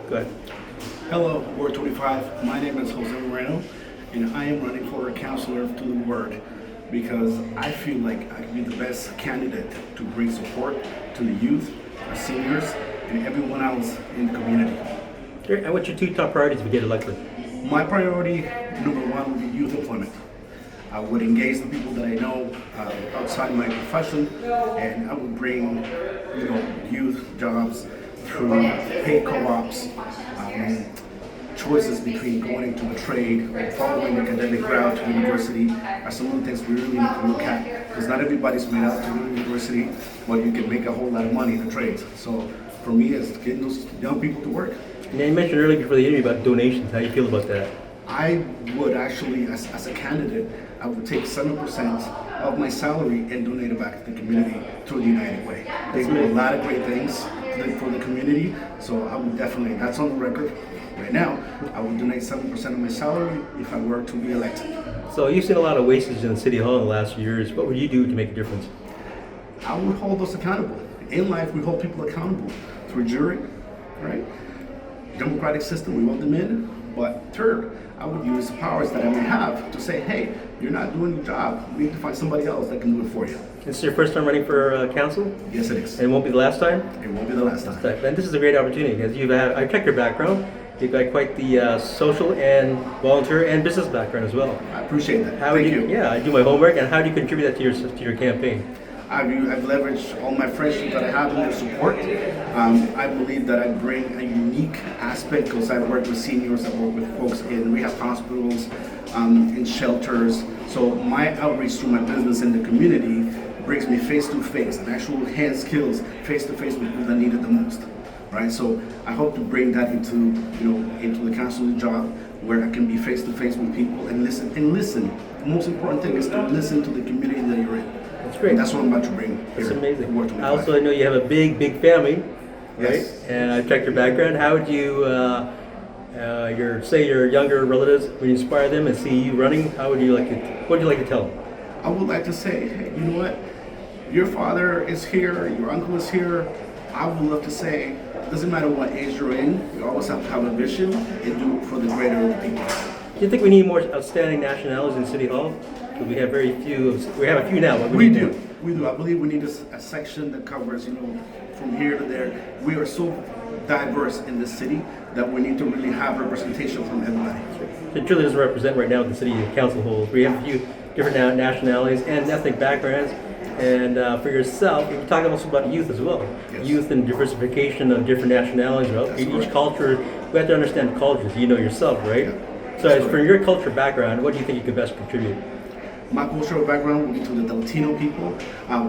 Go ahead. Hello, Ward 25. My name is M0RENO, and I am running for a councilor to the ward because I feel like I can be the best candidate to bring support to the youth, our seniors, and everyone else in the community. Great. And what's your two top priorities if you get elected? My priority, number one, would be youth employment. I would engage the people that I know outside my profession, and I would bring, youth jobs through paid co-ops, choices between going into a trade or following the academic route to university are some of the things we really need to look at, because not everybody's made out to go to university, but you can make a whole lot of money in the trades. So for me, it's getting those young people to work. And you mentioned earlier before the interview about donations. How do you feel about that? I would actually, as a candidate, I would take 7% of my salary and donate it back to the community through the United Way. They do a lot of great things for the community, so I would definitely, that's on the record right now, I would donate 7% of my salary if I were to be elected. So you've seen a lot of wastage in the City Hall in the last few years. What would you do to make a difference? I would hold us accountable. In life, we hold people accountable through jury, right? Democratic system, we want them in. But third, I would use the powers that I may have to say, hey, you're not doing your job. We need to find somebody else that can do it for you. This is your first time running for council? Yes, it is. And it won't be the last time? It won't be the last time. And this is a great opportunity because I've checked your background. You've got quite the social and volunteer and business background as well. I appreciate that. Thank you. Yeah, I do my homework. And how do you contribute that to your campaign? I've leveraged all my friendships that I have and their support. I believe that I bring a unique aspect because I work with seniors, I work with folks in rehab hospitals, in shelters. So my outreach through my business in the community brings me face to face, and actual hand skills face to face with people that need it the most. Right? So I hope to bring that into the council's job, where I can be face to face with people and listen. The most important thing is to listen to the community that you're in. That's great. And that's what I'm about to bring here. That's amazing. Ward 25. I also know you have a big family, right? Yes. And I've checked your background. How would you, your younger relatives, when you inspire them and see you running, what would you like to tell them? I would like to say, hey, you know what? Your father is here, your uncle is here. I would love to say, it doesn't matter what age you're in, you always have to have a vision and do it for the greater of the people. Do you think we need more outstanding nationalities in City Hall? Because we have very few. We have a few now. But We do. I believe we need a section that covers, from here to there. We are so diverse in this city that we need to really have representation from everybody. It truly doesn't represent right now what the city council holds. We have a few different nationalities and ethnic backgrounds. And for yourself, you're talking also about youth as well. Yes. Youth and diversification of different nationalities. Well, That's each correct. culture, we have to understand cultures. You know yourself, right? Yeah. So as for your culture background, what do you think you could best contribute? My cultural background would be to the Latino people.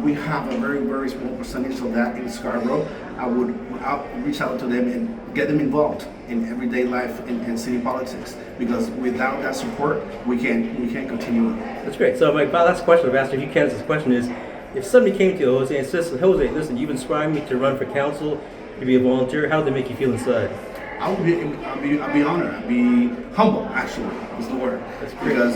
We have a very, very small percentage of that in Scarborough. I'll reach out to them and get them involved in everyday life and city politics, because without that support, we can't continue. That's great. So my last question I've asked a few candidates this question is, if somebody came to you, Jose, and says, Jose, listen, you've inspired me to run for council, to be a volunteer, how would they make you feel inside? I'll be honored. I'll be humble, actually, is the word. That's great. Because,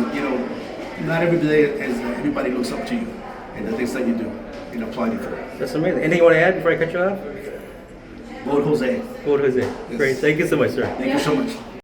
not every day is everybody looks up to you and the things that you do and applaud you for. That's amazing. Anything you want to add before I cut you off? Vote Jose. Vote Jose. Yes. Great. Thank you so much, sir. Thank you so much.